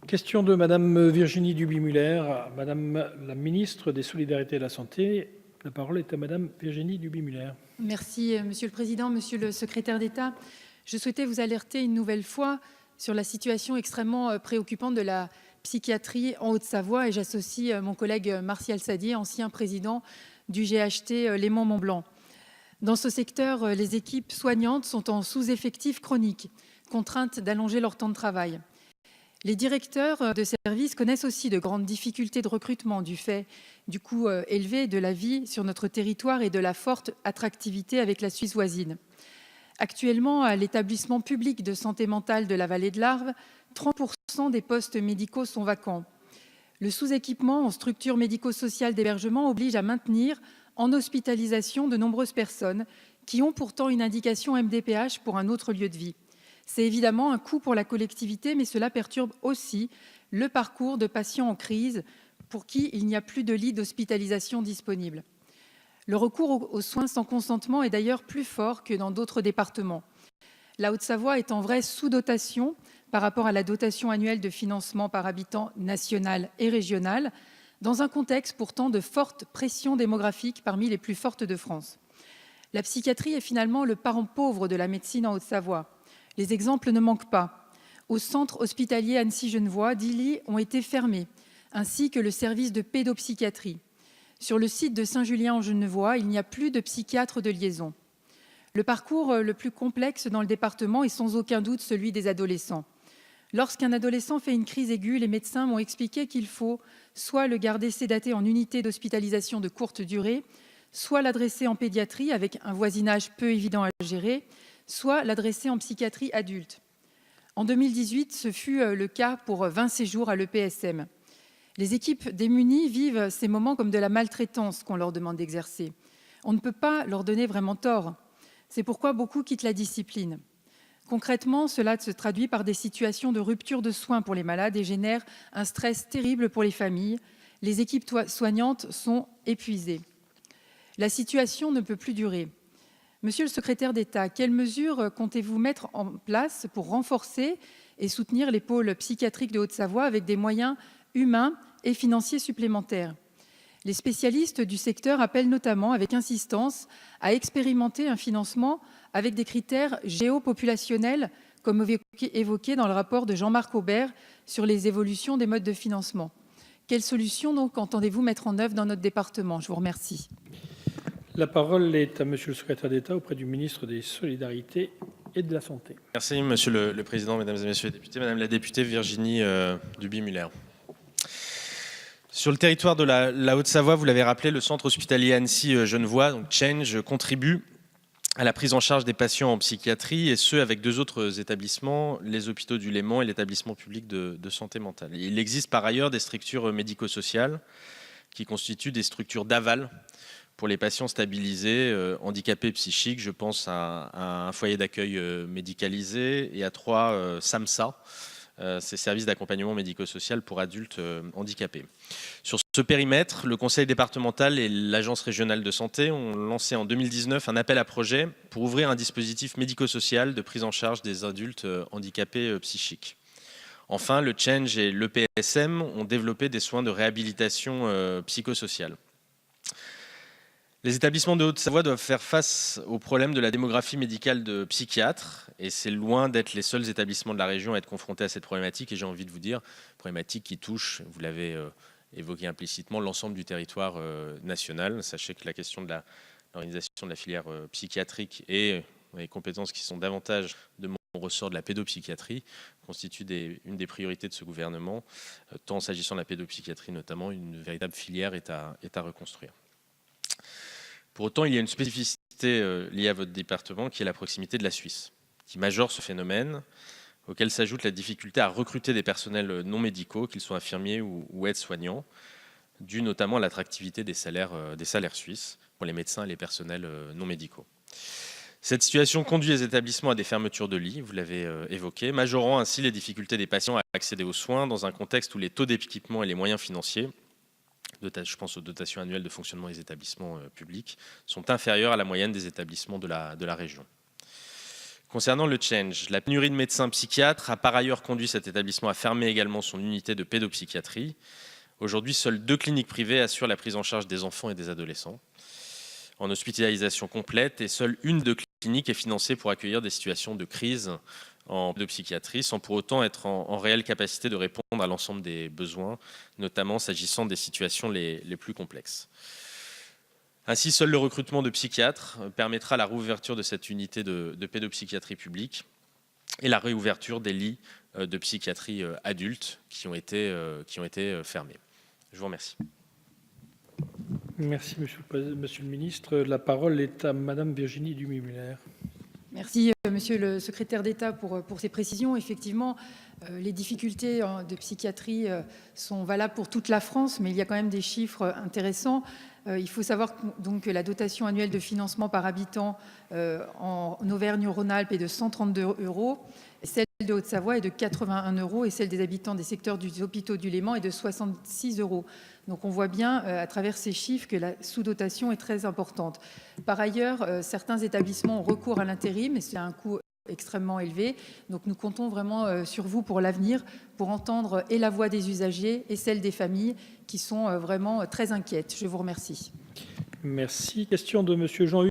Question de Madame Virginie Duby-Muller, à Madame la ministre des Solidarités et de la Santé. La parole est à Madame Virginie Duby-Muller. Merci, Monsieur le Président, Monsieur le Secrétaire d'État. Je souhaitais vous alerter une nouvelle fois sur la situation extrêmement préoccupante de la psychiatrie en Haute-Savoie et j'associe mon collègue Martial Sadier, ancien président du GHT Léman-Montblanc. Dans ce secteur, les équipes soignantes sont en sous-effectif chronique, contraintes d'allonger leur temps de travail. Les directeurs de services connaissent aussi de grandes difficultés de recrutement du fait du coût élevé de la vie sur notre territoire et de la forte attractivité avec la Suisse voisine. Actuellement, à l'établissement public de santé mentale de la vallée de l'Arve, 30% des postes médicaux sont vacants. Le sous-équipement en structures médico-sociales d'hébergement oblige à maintenir en hospitalisation de nombreuses personnes qui ont pourtant une indication MDPH pour un autre lieu de vie. C'est évidemment un coût pour la collectivité, mais cela perturbe aussi le parcours de patients en crise pour qui il n'y a plus de lits d'hospitalisation disponibles. Le recours aux soins sans consentement est d'ailleurs plus fort que dans d'autres départements. La Haute-Savoie est en vraie sous-dotation par rapport à la dotation annuelle de financement par habitant nationale et régionale, dans un contexte pourtant de forte pression démographique parmi les plus fortes de France. La psychiatrie est finalement le parent pauvre de la médecine en Haute-Savoie. Les exemples ne manquent pas. Au centre hospitalier Annecy-Genevois, 10 lits ont été fermés, ainsi que le service de pédopsychiatrie. Sur le site de Saint-Julien-en-Genevois, il n'y a plus de psychiatre de liaison. Le parcours le plus complexe dans le département est sans aucun doute celui des adolescents. Lorsqu'un adolescent fait une crise aiguë, les médecins m'ont expliqué qu'il faut soit le garder sédaté en unité d'hospitalisation de courte durée, soit l'adresser en pédiatrie avec un voisinage peu évident à gérer, soit l'adresser en psychiatrie adulte. En 2018, ce fut le cas pour 20 séjours à l'EPSM. Les équipes démunies vivent ces moments comme de la maltraitance qu'on leur demande d'exercer. On ne peut pas leur donner vraiment tort. C'est pourquoi beaucoup quittent la discipline. Concrètement, cela se traduit par des situations de rupture de soins pour les malades et génère un stress terrible pour les familles. Les équipes soignantes sont épuisées. La situation ne peut plus durer. Monsieur le secrétaire d'État, quelles mesures comptez-vous mettre en place pour renforcer et soutenir les pôles psychiatriques de Haute-Savoie avec des moyens humains et financiers supplémentaires? Les spécialistes du secteur appellent notamment avec insistance à expérimenter un financement avec des critères géopopulationnels, comme évoqué dans le rapport de Jean-Marc Aubert sur les évolutions des modes de financement. Quelles solutions donc entendez-vous mettre en œuvre dans notre département? Je vous remercie. La parole est à Monsieur le secrétaire d'État auprès du ministre des Solidarités et de la Santé. Merci Monsieur le Président, Mesdames et Messieurs les députés, Madame la députée Virginie Duby-Muller. Sur le territoire de la Haute-Savoie, vous l'avez rappelé, le centre hospitalier Annecy-Genevois, donc Change, contribue à la prise en charge des patients en psychiatrie et ce avec deux autres établissements, les hôpitaux du Léman et l'établissement public de santé mentale. Il existe par ailleurs des structures médico-sociales qui constituent des structures d'aval pour les patients stabilisés, handicapés psychiques. Je pense à un foyer d'accueil médicalisé et à 3 SAMSA, ces services d'accompagnement médico-social pour adultes handicapés. Sur ce périmètre, le conseil départemental et l'agence régionale de santé ont lancé en 2019 un appel à projet pour ouvrir un dispositif médico-social de prise en charge des adultes handicapés psychiques. Enfin, le Change et l'EPSM ont développé des soins de réhabilitation psychosociale. Les établissements de Haute-Savoie doivent faire face au problème de la démographie médicale de psychiatres et c'est loin d'être les seuls établissements de la région à être confrontés à cette problématique et j'ai envie de vous dire, problématique qui touche, vous l'avez évoqué implicitement, l'ensemble du territoire national. Sachez que la question de l'organisation de la filière psychiatrique et les compétences qui sont davantage de mon ressort de la pédopsychiatrie constitue une des priorités de ce gouvernement, tant s'agissant de la pédopsychiatrie notamment, une véritable filière est à reconstruire. Pour autant, il y a une spécificité liée à votre département qui est la proximité de la Suisse, qui majore ce phénomène, auquel s'ajoute la difficulté à recruter des personnels non médicaux, qu'ils soient infirmiers ou aides-soignants, dû notamment à l'attractivité des salaires suisses pour les médecins et les personnels non médicaux. Cette situation conduit les établissements à des fermetures de lits, vous l'avez évoqué, majorant ainsi les difficultés des patients à accéder aux soins dans un contexte où les taux d'équipement et les moyens financiers, je pense aux dotations annuelles de fonctionnement des établissements publics, sont inférieurs à la moyenne des établissements de la région. Concernant le Change, la pénurie de médecins psychiatres a par ailleurs conduit cet établissement à fermer également son unité de pédopsychiatrie. Aujourd'hui, seules 2 cliniques privées assurent la prise en charge des enfants et des adolescents en hospitalisation complète, et seule une de cliniques est financée pour accueillir des situations de crise en pédopsychiatrie, sans pour autant être en réelle capacité de répondre à l'ensemble des besoins, notamment s'agissant des situations les plus complexes. Ainsi, seul le recrutement de psychiatres permettra la réouverture de cette unité de pédopsychiatrie publique et la réouverture des lits de psychiatrie adultes qui ont été fermés. Je vous remercie. Merci, monsieur le ministre. La parole est à madame Virginie Duby-Muller. Merci, monsieur le secrétaire d'État, pour ces précisions. Effectivement, les difficultés de psychiatrie sont valables pour toute la France, mais il y a quand même des chiffres intéressants. Il faut savoir donc que la dotation annuelle de financement par habitant en Auvergne-Rhône-Alpes est de 132 €, celle de Haute-Savoie est de 81 € et celle des habitants des secteurs des hôpitaux du Léman est de 66 €. Donc on voit bien à travers ces chiffres que la sous-dotation est très importante. Par ailleurs, certains établissements ont recours à l'intérim et c'est un coût extrêmement élevé. Donc nous comptons vraiment sur vous pour l'avenir, pour entendre et la voix des usagers et celle des familles qui sont vraiment très inquiètes. Je vous remercie. Merci. Question de monsieur Jean-Hugues